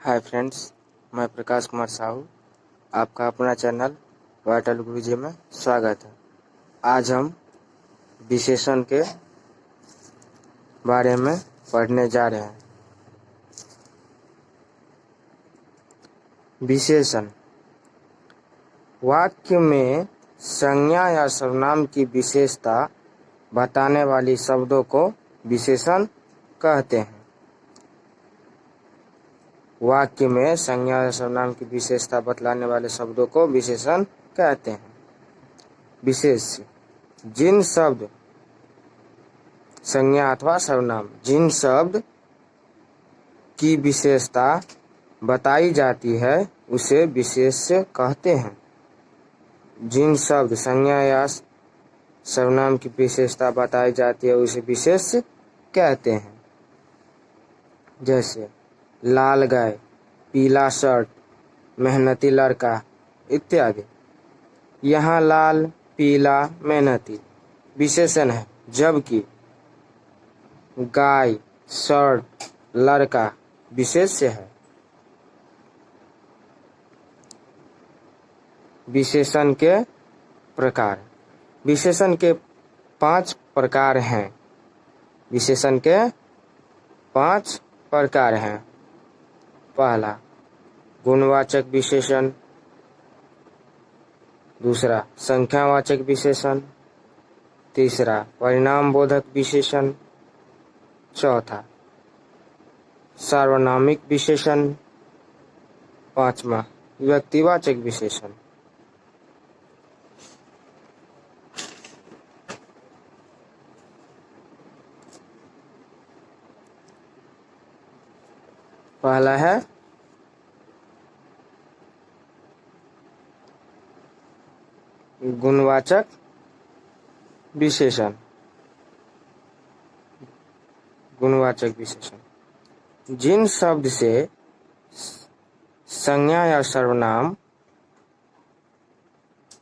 Hi friends, मैं प्रकाश कुमार साहू। आपका अपना चैनल वाइटल गुरुजी में स्वागत है। आज हम विशेषण के बारे में पढ़ने जा रहे हैं। विशेषण वाक्य में संज्ञा या सर्वनाम की विशेषता बताने वाली शब्दों को विशेषण कहते हैं। वाक्य में संज्ञा या सर्वनाम की विशेषता बतलाने वाले शब्दों को विशेषण कहते हैं। विशेष्य जिन शब्द संज्ञा अथवा सर्वनाम जिन शब्द की विशेषता बताई जाती है उसे विशेष्य कहते हैं। जिन शब्द संज्ञा या सर्वनाम की विशेषता बताई जाती है उसे विशेष्य कहते हैं। जैसे लाल गाय, पीला शर्ट, मेहनती लड़का इत्यादि। यहाँ लाल, पीला, मेहनती विशेषण है, जबकि गाय, शर्ट, लड़का विशेष्य है। विशेषण के प्रकार। विशेषण के 5 प्रकार हैं। विशेषण के 5 प्रकार हैं। पहला गुणवाचक विशेषण, दूसरा संख्यावाचक विशेषण, तीसरा परिणाम बोधक विशेषण, चौथा सार्वनामिक विशेषण, पांचवा व्यक्तिवाचक विशेषण। पहला है गुणवाचक विशेषण। गुणवाचक विशेषण जिन शब्द से संज्ञा या सर्वनाम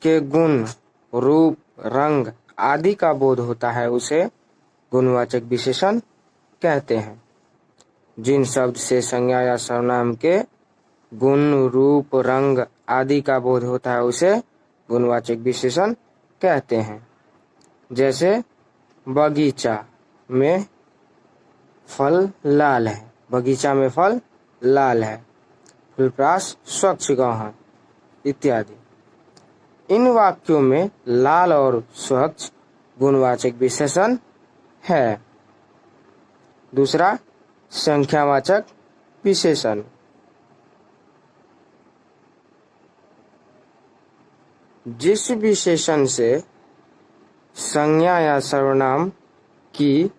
के गुण, रूप, रंग आदि का बोध होता है उसे गुणवाचक विशेषण कहते हैं। जिन शब्द से संज्ञा या सर्वनाम के गुण, रूप, रंग आदि का बोध होता है उसे गुणवाचक विशेषण कहते हैं। जैसे बगीचा में फल लाल है, बगीचा में फल लाल है, फुलप्रास स्वच्छ गाँव है इत्यादि। इन वाक्यों में लाल और स्वच्छ गुणवाचक विशेषण है। दूसरा संख्यावाचक विशेषण। जिस विशेषण से संज्ञा या सर्वनाम की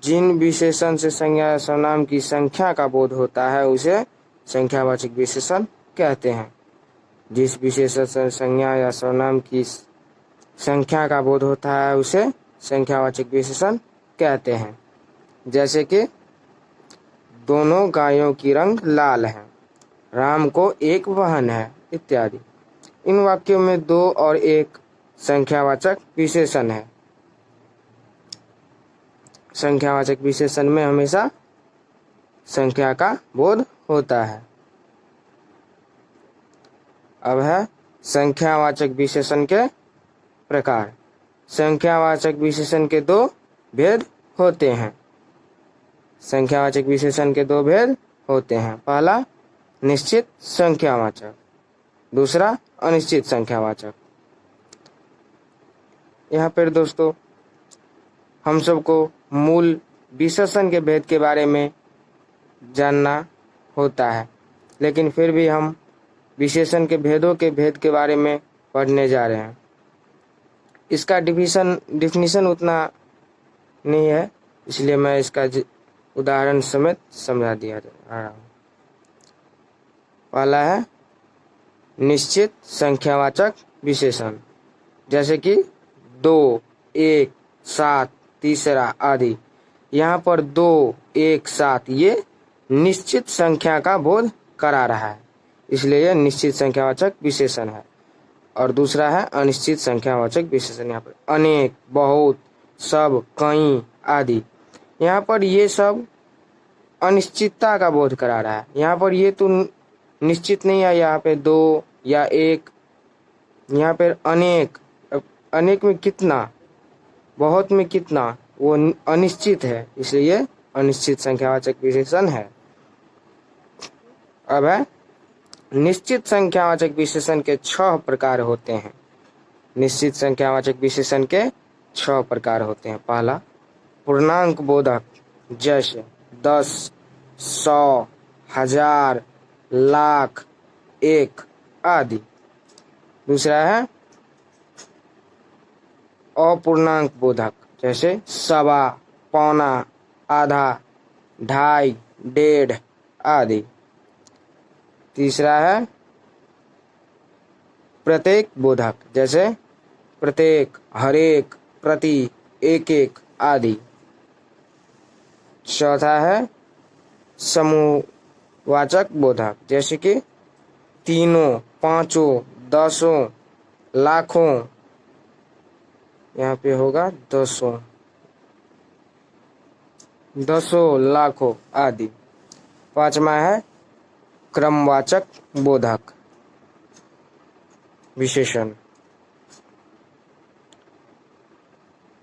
जिन विशेषण से संज्ञा या सर्वनाम की संख्या का बोध होता है उसे संख्यावाचक विशेषण कहते हैं। जिस विशेषण से संज्ञा या सर्वनाम की संख्या का बोध होता है उसे संख्यावाचक विशेषण कहते हैं। जैसे कि दोनों गायों की रंग लाल है, राम को एक वाहन है इत्यादि। इन वाक्यों में 2 और 1 संख्यावाचक विशेषण है। संख्यावाचक विशेषण में हमेशा संख्या का बोध होता है। अब है संख्यावाचक विशेषण के प्रकार। संख्यावाचक विशेषण के 2 भेद होते हैं। संख्यावाचक विशेषण के 2 भेद होते हैं। पहला निश्चित संख्यावाचक, दूसरा अनिश्चित संख्यावाचक। यहाँ पर दोस्तों हम सबको मूल विशेषण के भेद के बारे में जानना होता है, लेकिन फिर भी हम विशेषण के भेदों के भेद के बारे में पढ़ने जा रहे हैं। इसका डिफिनीशन उतना नहीं है, इसलिए मैं इसका उदाहरण समेत समझा दिया रहा हूँ। पहला है निश्चित संख्यावाचक विशेषण, जैसे कि 2, 1, 7, तीसरा आदि। यहाँ पर 2, 1, 7 ये निश्चित संख्या का बोध करा रहा है, इसलिए यह निश्चित संख्यावाचक विशेषण है। और दूसरा है अनिश्चित संख्यावाचक विशेषण। यहाँ पर अनेक, बहुत, सब, कई आदि। यहाँ पर ये सब अनिश्चितता का बोध करा रहा है। यहाँ पर ये तो निश्चित नहीं है, यहाँ पे 2 या 1, यहाँ पर अनेक। अब अनेक में कितना, बहुत में कितना, वो अनिश्चित है, इसलिए ये अनिश्चित संख्यावाचक विशेषण है। अब है निश्चित संख्यावाचक विशेषण के 6 प्रकार होते हैं। निश्चित संख्यावाचक विशेषण के 6 प्रकार होते हैं। पहला, पूर्णांक बोधक, जैसे 10, 100, 1000, लाख, 1 आदि। दूसरा है अपूर्णांक बोधक, जैसे सवा, पौना, आधा, 2.5, 1.5 आदि। तीसरा है प्रत्येक बोधक, जैसे प्रत्येक, हरेक, प्रति, एक एक आदि। चौथा है समूहवाचक बोधक, जैसे कि तीनों, पांचों, दसों, लाखों, यहाँ पे होगा दसों, लाखों आदि। पांचवा है क्रमवाचक बोधक विशेषण,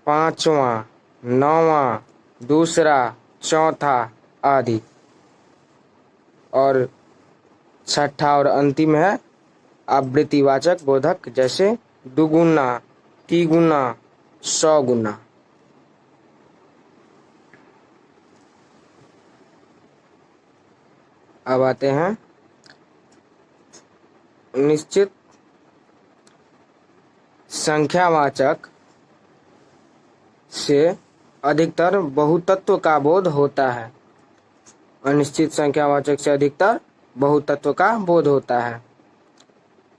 पांचवा, नौवा, दूसरा, चौथा आदि। और छठा और अंतिम है आवृत्तिवाचक बोधक, जैसे दुगुना, तिगुना, 100 गुना। अब आते हैं निश्चित संख्यावाचक से अधिकतर बहुतत्व का बोध होता है। अनिश्चित संख्यावाचक से अधिकतर बहुतत्व का बोध होता है।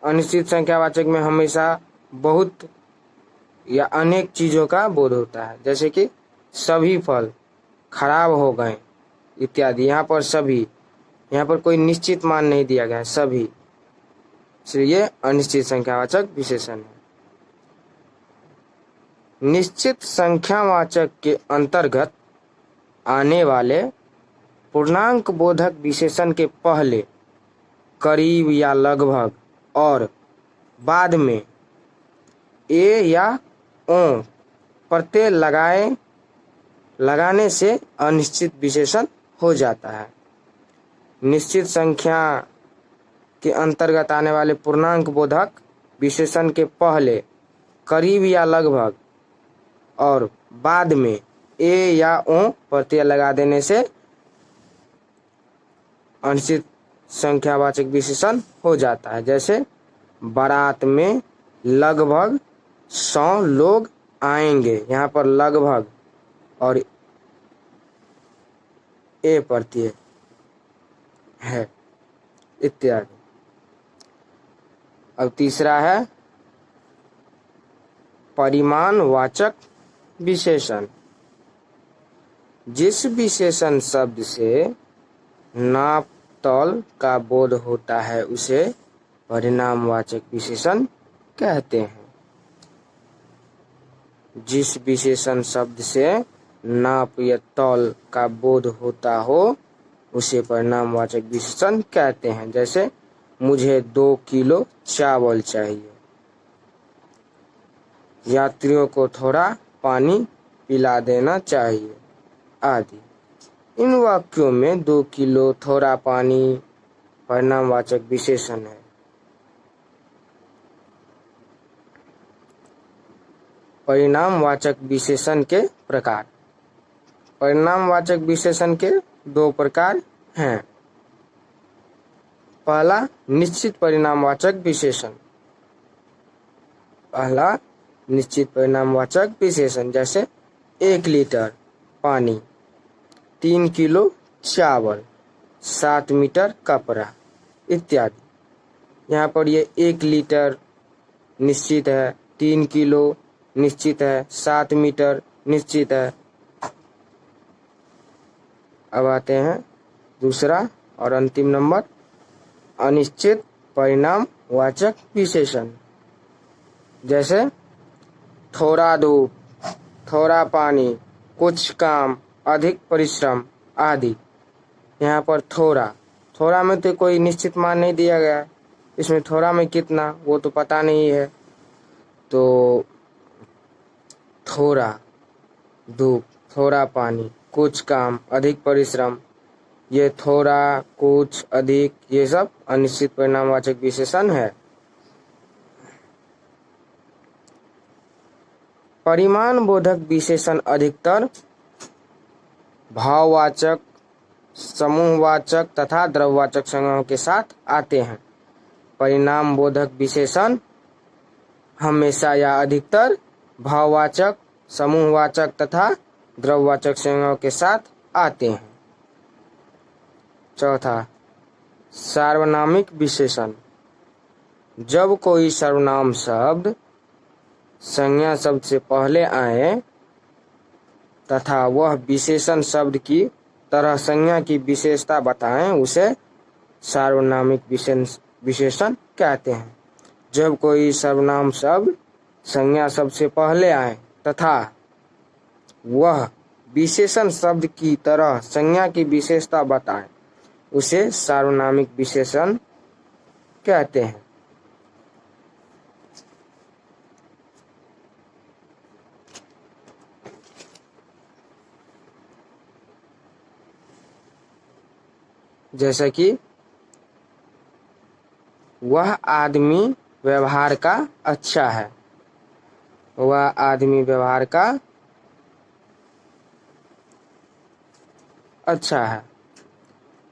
अनिश्चित संख्यावाचक में हमेशा बहुत या अनेक चीजों का बोध होता है, जैसे कि सभी फल खराब हो गए इत्यादि। यहाँ पर सभी, यहाँ पर कोई निश्चित मान नहीं दिया गया है, सभी, इसलिए अनिश्चित संख्यावाचक विशेषण है। निश्चित संख्यावाचक के अंतर्गत आने वाले पूर्णांक बोधक विशेषण के पहले, करीब या लगभग और बाद में ए या ओ प्रत्यय लगाने से अनिश्चित विशेषण हो जाता है। निश्चित संख्या के अंतर्गत आने वाले पूर्णांक बोधक विशेषण के पहले, करीब या लगभग और बाद में ए या ओ प्रत्यय लगा देने से अनिश्चित संख्यावाचक विशेषण हो जाता है। जैसे बारात में लगभग 100 लोग आएंगे, यहाँ पर लगभग और ए प्रत्यय है इत्यादि। अब तीसरा है परिमाणवाचक विशेषण। जिस विशेषण शब्द से नाप तौल का बोध होता है उसे परिमाणवाचक विशेषण कहते हैं। जिस विशेषण शब्द से नाप या तौल का बोध होता हो उसे परिमाणवाचक विशेषण कहते हैं। जैसे मुझे 2 किलो चावल चाहिए, यात्रियों को थोड़ा पानी पिला देना चाहिए आदि। इन वाक्यों में 2 किलो, थोड़ा पानी परिमाणवाचक विशेषण है। परिमाणवाचक विशेषण के प्रकार। परिमाणवाचक विशेषण के 2 प्रकार हैं। पहला, निश्चित परिमाणवाचक विशेषण। पहला निश्चित परिमाणवाचक विशेषण, जैसे 1 लीटर पानी, 3 किलो चावल, 7 मीटर कपड़ा इत्यादि। यहाँ पर ये 1 लीटर निश्चित है, 3 किलो निश्चित है, 7 मीटर निश्चित है। अब आते हैं दूसरा और अंतिम नंबर, अनिश्चित परिमाणवाचक विशेषण। जैसे थोड़ा धूप, थोड़ा पानी, कुछ काम, अधिक परिश्रम आदि। यहाँ पर थोड़ा, थोड़ा में तो कोई निश्चित मान नहीं दिया गया, इसमें थोड़ा में कितना वो तो पता नहीं है। तो थोड़ा धूप, थोड़ा पानी, कुछ काम, अधिक परिश्रम, ये थोड़ा, कुछ, अधिक, ये सब अनिश्चित परिणामवाचक विशेषण है। परिमाण बोधक विशेषण अधिकतर भाववाचक, समूहवाचक तथा द्रव्यवाचक संज्ञाओं के साथ आते हैं। परिणाम बोधक विशेषण हमेशा या अधिकतर भाववाचक, समूहवाचक तथा द्रव्यवाचक संज्ञाओं के साथ आते हैं। चौथा, सार्वनामिक विशेषण। जब कोई सर्वनाम शब्द संज्ञा शब्द से पहले आए तथा वह विशेषण शब्द की तरह संज्ञा की विशेषता बताएं, उसे सार्वनामिक विशेषण कहते हैं। जब कोई सर्वनाम शब्द संज्ञा शब्द से पहले आए तथा वह विशेषण शब्द की तरह संज्ञा की विशेषता बताएं, उसे सार्वनामिक विशेषण कहते हैं। जैसे कि वह आदमी व्यवहार का अच्छा है, वह आदमी व्यवहार का अच्छा है।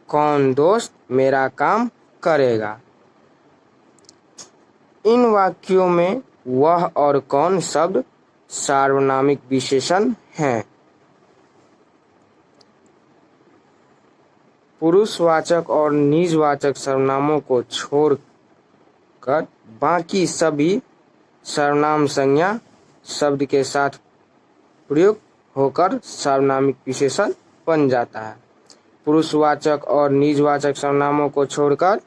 कौन दोस्त मेरा काम करेगा। इन वाक्यों में वह और कौन शब्द सार्वनामिक विशेषण हैं। पुरुषवाचक और निजवाचक सर्वनामों को छोड़कर बाकी सभी सर्वनाम संज्ञा शब्द के साथ प्रयुक्त होकर सार्वनामिक विशेषण बन जाता है। पुरुषवाचक और निजवाचक सर्वनामों को छोड़कर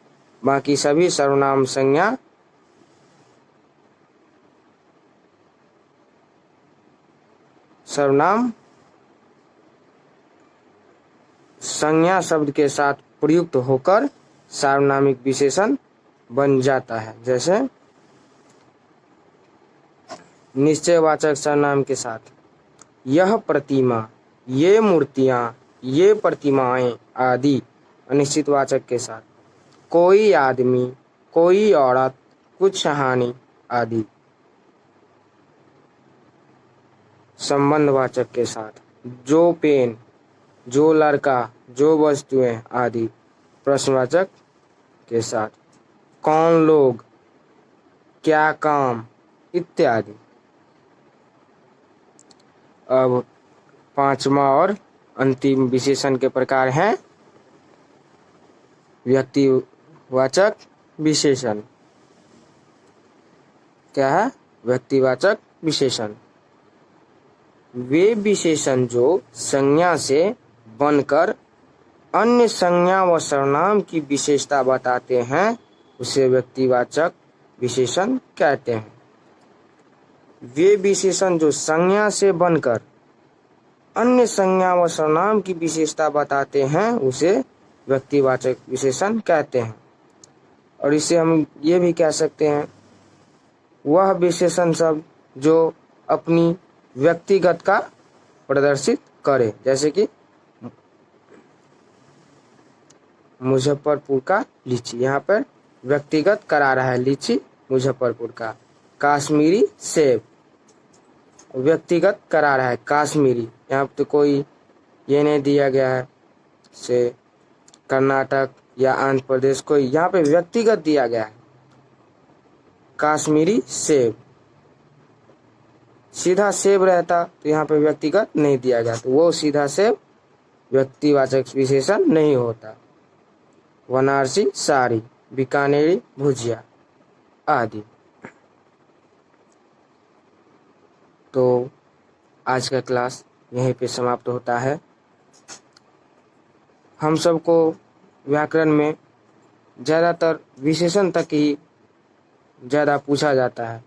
बाकी सभी सर्वनाम संज्ञा सर्वनाम संज्ञा शब्द के साथ प्रयुक्त होकर सार्वनामिक विशेषण बन जाता है। जैसे निश्चयवाचक सर्वनाम के साथ यह प्रतिमा, ये मूर्तियां, ये प्रतिमाएं आदि। अनिश्चितवाचक के साथ कोई आदमी, कोई औरत, कुछ हानि आदि। संबंधवाचक के साथ जो पेन, जो लड़का, जो वस्तुएं आदि। प्रश्नवाचक के साथ कौन लोग, क्या काम इत्यादि। अब पांचवा और अंतिम विशेषण के प्रकार हैं व्यक्तिवाचक विशेषण। क्या है? व्यक्तिवाचक विशेषण वे विशेषण जो संज्ञा से बनकर अन्य संज्ञा व सर्वनाम की विशेषता बताते हैं, उसे व्यक्तिवाचक विशेषण कहते हैं। वे विशेषण जो संज्ञा से बनकर अन्य संज्ञा व सर्वनाम की विशेषता बताते हैं, उसे व्यक्तिवाचक विशेषण कहते हैं। और इसे हम ये भी कह सकते हैं, वह विशेषण शब्द जो अपनी व्यक्तिगत का प्रदर्शित करे। जैसे कि मुजफ्फरपुर का लीची, यहाँ पर व्यक्तिगत करा रहा है लीची मुजफ्फरपुर का। काश्मीरी सेब व्यक्तिगत करा रहा है काश्मीरी, यहाँ पे तो कोई ये नहीं दिया गया है से कर्नाटक या आंध्र प्रदेश, कोई यहाँ पे व्यक्तिगत दिया गया है काश्मीरी सेब। सीधा सेब रहता तो यहाँ पे व्यक्तिगत नहीं दिया गया, तो वो सीधा सेब व्यक्तिवाचक विशेषण नहीं होता। बनारसी साड़ी, बीकानेरी भुजिया आदि। तो आज का क्लास यहीं पे समाप्त होता है। हम सबको व्याकरण में ज़्यादातर विशेषण तक ही ज़्यादा पूछा जाता है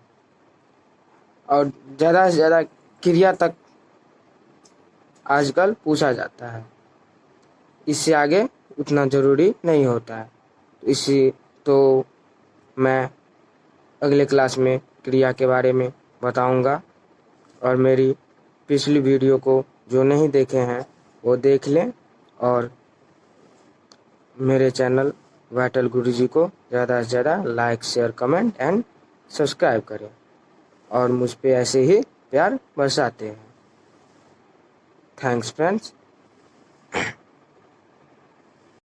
और ज़्यादा से ज़्यादा क्रिया तक आजकल पूछा जाता है। इससे आगे उतना ज़रूरी नहीं होता है। तो मैं अगले क्लास में क्रिया के बारे में बताऊंगा, और मेरी पिछली वीडियो को जो नहीं देखे हैं वो देख लें, और मेरे चैनल वाइटल गुरुजी को ज़्यादा से ज़्यादा like, share, comment and subscribe करें, और मुझ पे ऐसे ही प्यार बरसाते हैं। Thanks friends.